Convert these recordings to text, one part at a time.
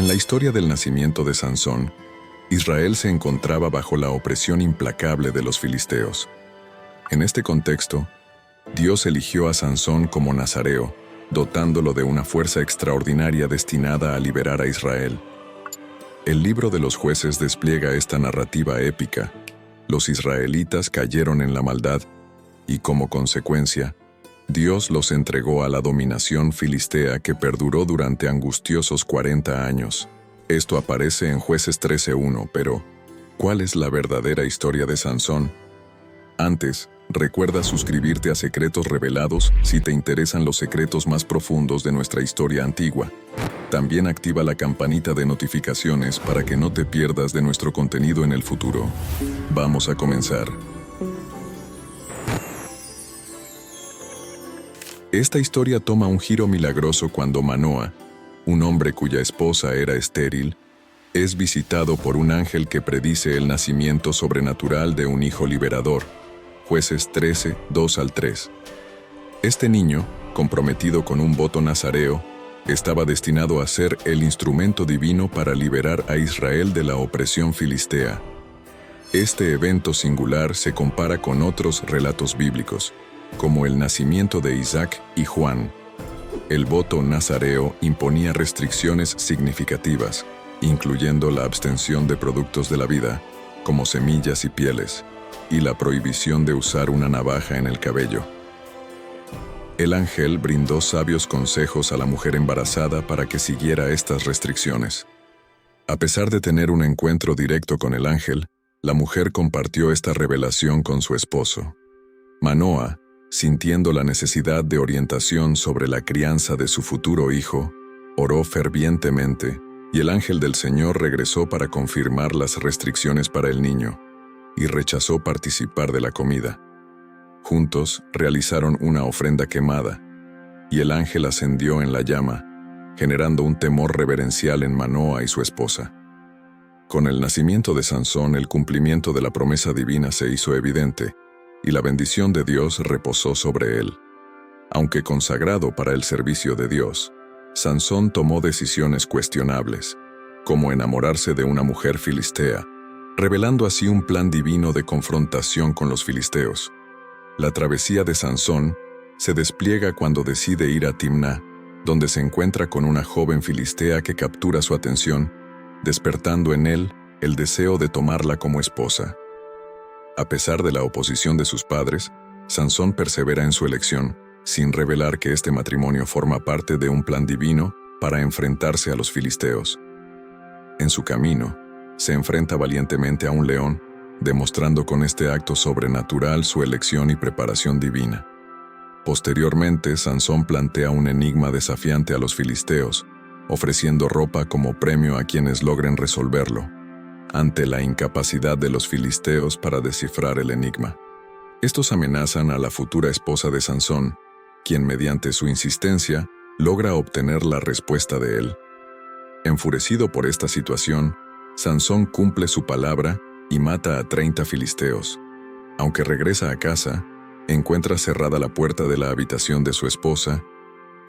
En la historia del nacimiento de Sansón, Israel se encontraba bajo la opresión implacable de los filisteos. En este contexto, Dios eligió a Sansón como nazareo, dotándolo de una fuerza extraordinaria destinada a liberar a Israel. El libro de los Jueces despliega esta narrativa épica. Los israelitas cayeron en la maldad y, como consecuencia, Dios los entregó a la dominación filistea que perduró durante angustiosos 40 años. Esto aparece en Jueces 13:1, pero ¿cuál es la verdadera historia de Sansón? Antes, recuerda suscribirte a Secretos Revelados si te interesan los secretos más profundos de nuestra historia antigua. También activa la campanita de notificaciones para que no te pierdas de nuestro contenido en el futuro. Vamos a comenzar. Esta historia toma un giro milagroso cuando Manoa, un hombre cuya esposa era estéril, es visitado por un ángel que predice el nacimiento sobrenatural de un hijo liberador. Jueces 13, 2-3. Este niño, comprometido con un voto nazareo, estaba destinado a ser el instrumento divino para liberar a Israel de la opresión filistea. Este evento singular se compara con otros relatos bíblicos, como el nacimiento de Isaac y Juan. El voto nazareo imponía restricciones significativas, incluyendo la abstención de productos de la vida, como semillas y pieles, y la prohibición de usar una navaja en el cabello. El ángel brindó sabios consejos a la mujer embarazada para que siguiera estas restricciones. A pesar de tener un encuentro directo con el ángel, la mujer compartió esta revelación con su esposo. Manoa, sintiendo la necesidad de orientación sobre la crianza de su futuro hijo, oró fervientemente, y el ángel del Señor regresó para confirmar las restricciones para el niño, y rechazó participar de la comida. Juntos realizaron una ofrenda quemada, y el ángel ascendió en la llama, generando un temor reverencial en Manoa y su esposa. Con el nacimiento de Sansón, el cumplimiento de la promesa divina se hizo evidente, y la bendición de Dios reposó sobre él. Aunque consagrado para el servicio de Dios, Sansón tomó decisiones cuestionables, como enamorarse de una mujer filistea, revelando así un plan divino de confrontación con los filisteos. La travesía de Sansón se despliega cuando decide ir a Timná, donde se encuentra con una joven filistea que captura su atención, despertando en él el deseo de tomarla como esposa. A pesar de la oposición de sus padres, Sansón persevera en su elección, sin revelar que este matrimonio forma parte de un plan divino para enfrentarse a los filisteos. En su camino, se enfrenta valientemente a un león, demostrando con este acto sobrenatural su elección y preparación divina. Posteriormente, Sansón plantea un enigma desafiante a los filisteos, ofreciendo ropa como premio a quienes logren resolverlo, ante la incapacidad de los filisteos para descifrar el enigma. Estos amenazan a la futura esposa de Sansón, quien mediante su insistencia logra obtener la respuesta de él. Enfurecido por esta situación, Sansón cumple su palabra y mata a 30 filisteos. Aunque regresa a casa, encuentra cerrada la puerta de la habitación de su esposa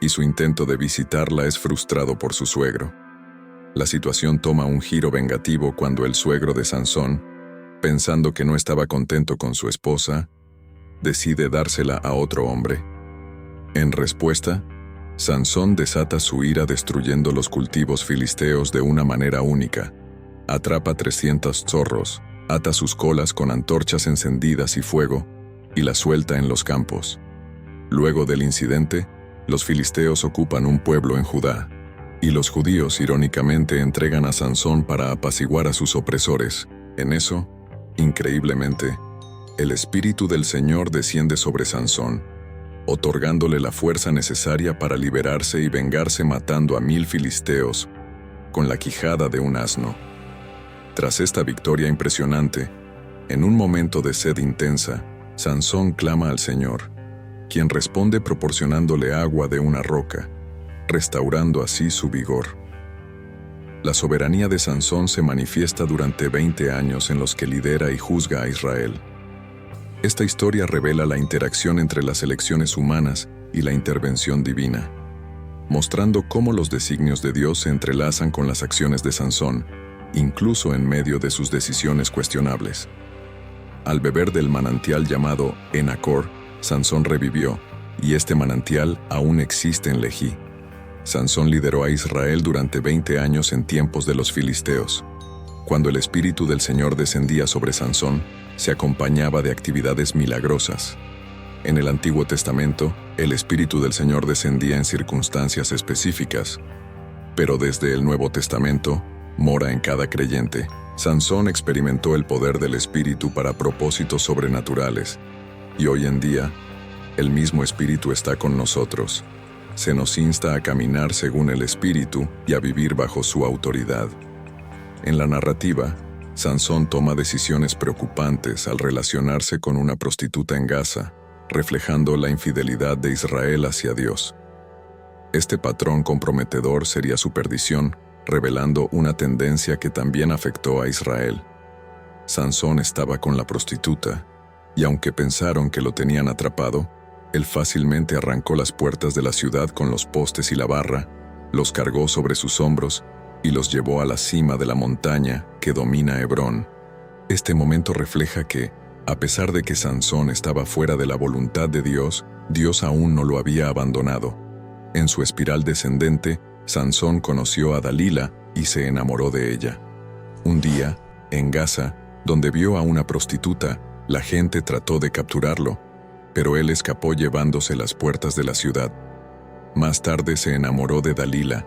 y su intento de visitarla es frustrado por su suegro. La situación toma un giro vengativo cuando el suegro de Sansón, pensando que no estaba contento con su esposa, decide dársela a otro hombre. En respuesta, Sansón desata su ira destruyendo los cultivos filisteos de una manera única. Atrapa 300 zorros, ata sus colas con antorchas encendidas y fuego, y las suelta en los campos. Luego del incidente, los filisteos ocupan un pueblo en Judá, y los judíos irónicamente entregan a Sansón para apaciguar a sus opresores. En eso, increíblemente, el Espíritu del Señor desciende sobre Sansón, otorgándole la fuerza necesaria para liberarse y vengarse matando a 1000 filisteos con la quijada de un asno. Tras esta victoria impresionante, en un momento de sed intensa, Sansón clama al Señor, quien responde proporcionándole agua de una roca, restaurando así su vigor. La soberanía de Sansón se manifiesta durante 20 años en los que lidera y juzga a Israel. Esta historia revela la interacción entre las elecciones humanas y la intervención divina. mostrando cómo los designios de Dios se entrelazan con las acciones de Sansón, incluso en medio de sus decisiones cuestionables. Al beber del manantial llamado Enacor, Sansón revivió, y este manantial aún existe en Lejí. Sansón lideró a Israel durante 20 años en tiempos de los filisteos. Cuando el Espíritu del Señor descendía sobre Sansón, se acompañaba de actividades milagrosas. En el Antiguo Testamento, el Espíritu del Señor descendía en circunstancias específicas, pero desde el Nuevo Testamento, mora en cada creyente. Sansón experimentó el poder del Espíritu para propósitos sobrenaturales, y hoy en día, el mismo Espíritu está con nosotros. Se nos insta a caminar según el Espíritu y a vivir bajo su autoridad. En la narrativa, Sansón toma decisiones preocupantes al relacionarse con una prostituta en Gaza, reflejando la infidelidad de Israel hacia Dios. Este patrón comprometedor sería su perdición, revelando una tendencia que también afectó a Israel. Sansón estaba con la prostituta, y aunque pensaron que lo tenían atrapado, él fácilmente arrancó las puertas de la ciudad con los postes y la barra, los cargó sobre sus hombros y los llevó a la cima de la montaña que domina Hebrón. Este momento refleja que, a pesar de que Sansón estaba fuera de la voluntad de Dios, Dios aún no lo había abandonado. En su espiral descendente, Sansón conoció a Dalila y se enamoró de ella. Un día, en Gaza, donde vio a una prostituta, la gente trató de capturarlo, pero él escapó llevándose las puertas de la ciudad. Más tarde se enamoró de Dalila,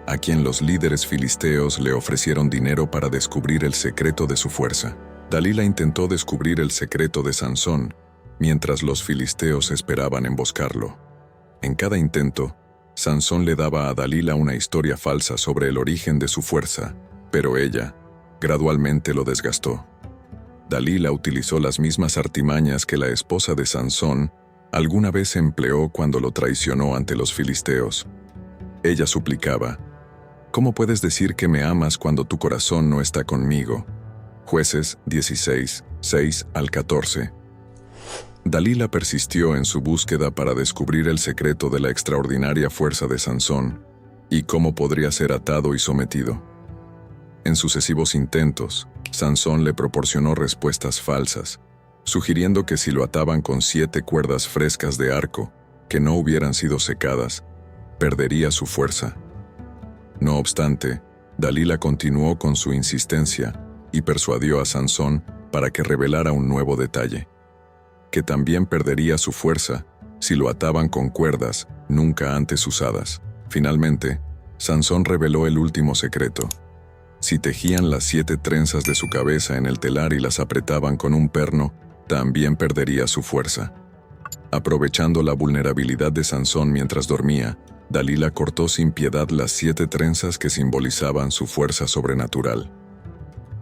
a quien los líderes filisteos le ofrecieron dinero para descubrir el secreto de su fuerza. Dalila intentó descubrir el secreto de Sansón, mientras los filisteos esperaban emboscarlo. En cada intento, Sansón le daba a Dalila una historia falsa sobre el origen de su fuerza, pero ella, gradualmente lo desgastó. Dalila utilizó las mismas artimañas que la esposa de Sansón alguna vez empleó cuando lo traicionó ante los filisteos. Ella suplicaba: ¿cómo puedes decir que me amas cuando tu corazón no está conmigo? Jueces 16, 6 al 14. Dalila persistió en su búsqueda para descubrir el secreto de la extraordinaria fuerza de Sansón y cómo podría ser atado y sometido. En sucesivos intentos, Sansón le proporcionó respuestas falsas, sugiriendo que si lo ataban con 7 cuerdas frescas de arco, que no hubieran sido secadas, perdería su fuerza. No obstante, Dalila continuó con su insistencia y persuadió a Sansón para que revelara un nuevo detalle: que también perdería su fuerza si lo ataban con cuerdas nunca antes usadas. Finalmente, Sansón reveló el último secreto: si tejían las 7 trenzas de su cabeza en el telar y las apretaban con un perno, también perdería su fuerza. Aprovechando la vulnerabilidad de Sansón mientras dormía, Dalila cortó sin piedad las 7 trenzas que simbolizaban su fuerza sobrenatural.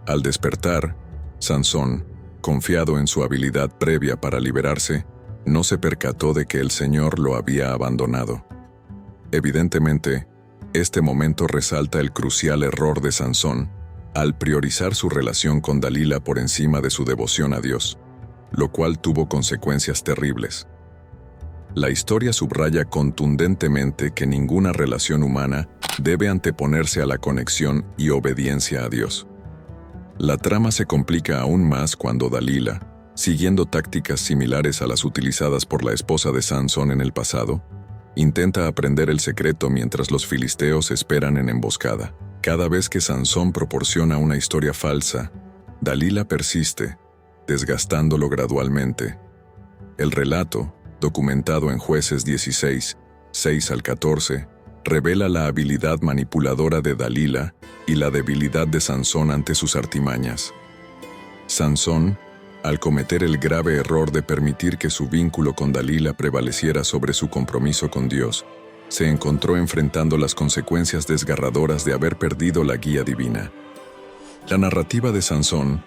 Al despertar, Sansón, confiado en su habilidad previa para liberarse, no se percató de que el Señor lo había abandonado. Evidentemente, este momento resalta el crucial error de Sansón al priorizar su relación con Dalila por encima de su devoción a Dios, lo cual tuvo consecuencias terribles. La historia subraya contundentemente que ninguna relación humana debe anteponerse a la conexión y obediencia a Dios. La trama se complica aún más cuando Dalila, siguiendo tácticas similares a las utilizadas por la esposa de Sansón en el pasado, intenta aprender el secreto mientras los filisteos esperan en emboscada. Cada vez que Sansón proporciona una historia falsa, Dalila persiste, desgastándolo gradualmente. El relato, documentado en Jueces 16, 6 al 14, revela la habilidad manipuladora de Dalila y la debilidad de Sansón ante sus artimañas. Sansón, al cometer el grave error de permitir que su vínculo con Dalila prevaleciera sobre su compromiso con Dios, se encontró enfrentando las consecuencias desgarradoras de haber perdido la guía divina. La narrativa de Sansón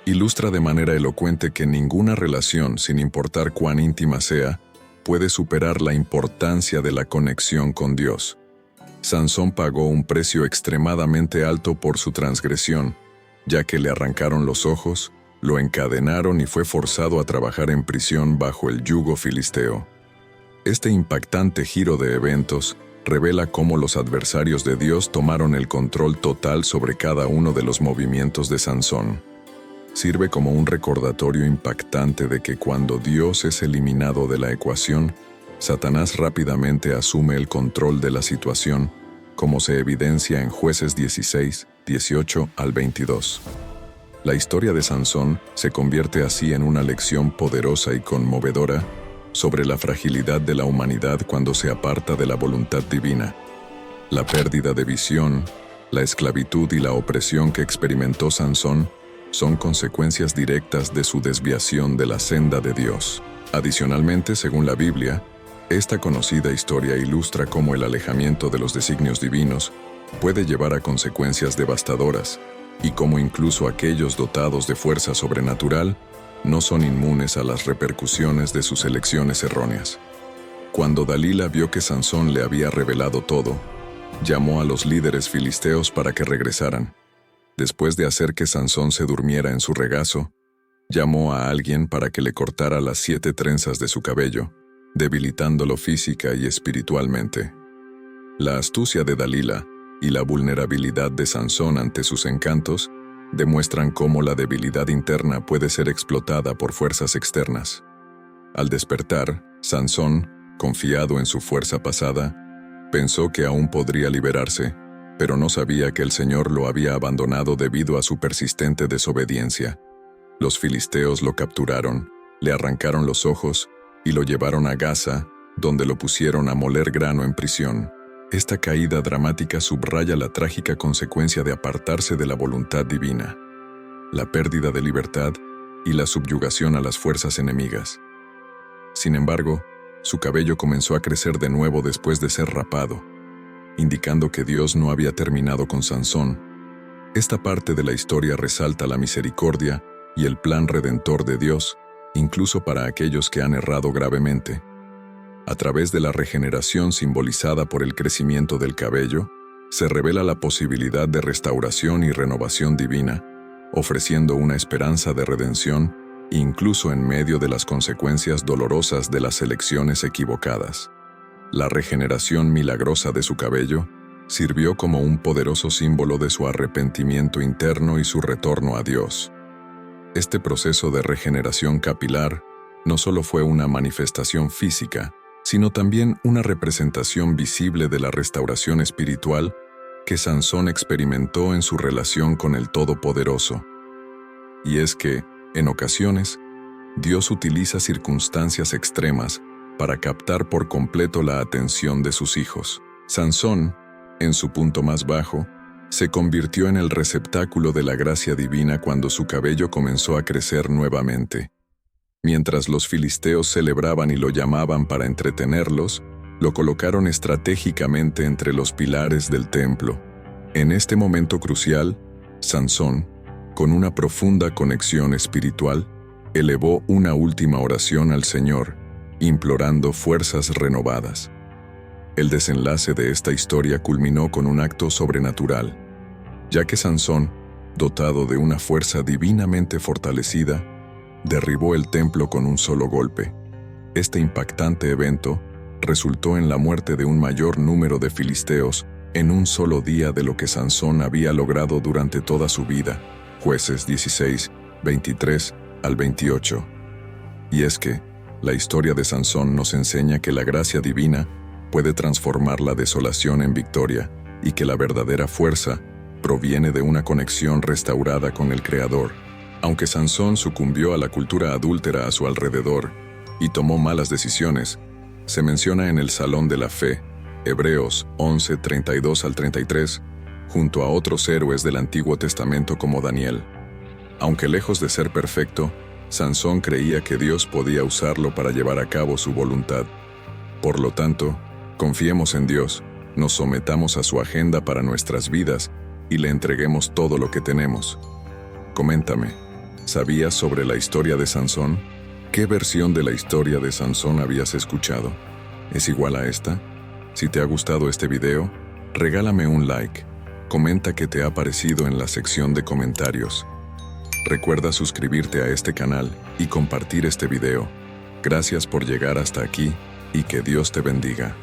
ilustra de manera elocuente que ninguna relación, sin importar cuán íntima sea, puede superar la importancia de la conexión con Dios. Sansón pagó un precio extremadamente alto por su transgresión, ya que le arrancaron los ojos, lo encadenaron y fue forzado a trabajar en prisión bajo el yugo filisteo. Este impactante giro de eventos revela cómo los adversarios de Dios tomaron el control total sobre cada uno de los movimientos de Sansón. Sirve como un recordatorio impactante de que cuando Dios es eliminado de la ecuación, Satanás rápidamente asume el control de la situación, como se evidencia en Jueces 16, 18 al 22. La historia de Sansón se convierte así en una lección poderosa y conmovedora sobre la fragilidad de la humanidad cuando se aparta de la voluntad divina. La pérdida de visión, la esclavitud y la opresión que experimentó Sansón son consecuencias directas de su desviación de la senda de Dios. Adicionalmente, según la Biblia, esta conocida historia ilustra cómo el alejamiento de los designios divinos puede llevar a consecuencias devastadoras y cómo incluso aquellos dotados de fuerza sobrenatural no son inmunes a las repercusiones de sus elecciones erróneas. Cuando Dalila vio que Sansón le había revelado todo, llamó a los líderes filisteos para que regresaran. Después de hacer que Sansón se durmiera en su regazo, llamó a alguien para que le cortara las 7 trenzas de su cabello, debilitándolo física y espiritualmente. La astucia de Dalila y la vulnerabilidad de Sansón ante sus encantos demuestran cómo la debilidad interna puede ser explotada por fuerzas externas. Al despertar, Sansón, confiado en su fuerza pasada, pensó que aún podría liberarse, pero no sabía que el Señor lo había abandonado debido a su persistente desobediencia. Los filisteos lo capturaron, le arrancaron los ojos y lo llevaron a Gaza, donde lo pusieron a moler grano en prisión. Esta caída dramática subraya la trágica consecuencia de apartarse de la voluntad divina, la pérdida de libertad y la subyugación a las fuerzas enemigas. Sin embargo, su cabello comenzó a crecer de nuevo después de ser rapado, indicando que Dios no había terminado con Sansón. Esta parte de la historia resalta la misericordia y el plan redentor de Dios, incluso para aquellos que han errado gravemente. A través de la regeneración simbolizada por el crecimiento del cabello, se revela la posibilidad de restauración y renovación divina, ofreciendo una esperanza de redención, incluso en medio de las consecuencias dolorosas de las elecciones equivocadas. La regeneración milagrosa de su cabello sirvió como un poderoso símbolo de su arrepentimiento interno y su retorno a Dios. Este proceso de regeneración capilar no solo fue una manifestación física, sino también una representación visible de la restauración espiritual que Sansón experimentó en su relación con el Todopoderoso. Y es que, en ocasiones, Dios utiliza circunstancias extremas para captar por completo la atención de sus hijos. Sansón, en su punto más bajo, se convirtió en el receptáculo de la gracia divina cuando su cabello comenzó a crecer nuevamente. Mientras los filisteos celebraban y lo llamaban para entretenerlos, lo colocaron estratégicamente entre los pilares del templo. En este momento crucial, Sansón, con una profunda conexión espiritual, elevó una última oración al Señor, implorando fuerzas renovadas. El desenlace de esta historia culminó con un acto sobrenatural, ya que Sansón, dotado de una fuerza divinamente fortalecida, derribó el templo con un solo golpe. Este impactante evento resultó en la muerte de un mayor número de filisteos en un solo día de lo que Sansón había logrado durante toda su vida. Jueces 16, 23 al 28. Y es que, la historia de Sansón nos enseña que la gracia divina puede transformar la desolación en victoria y que la verdadera fuerza proviene de una conexión restaurada con el Creador. Aunque Sansón sucumbió a la cultura adúltera a su alrededor y tomó malas decisiones, se menciona en el Salón de la Fe, Hebreos 11, 32 al 33, junto a otros héroes del Antiguo Testamento como Daniel. Aunque lejos de ser perfecto, Sansón creía que Dios podía usarlo para llevar a cabo su voluntad. Por lo tanto, confiemos en Dios, nos sometamos a su agenda para nuestras vidas y le entreguemos todo lo que tenemos. Coméntame, ¿sabías sobre la historia de Sansón? ¿Qué versión de la historia de Sansón habías escuchado? ¿Es igual a esta? Si te ha gustado este video, regálame un like, comenta qué te ha parecido en la sección de comentarios. Recuerda suscribirte a este canal y compartir este video. Gracias por llegar hasta aquí y que Dios te bendiga.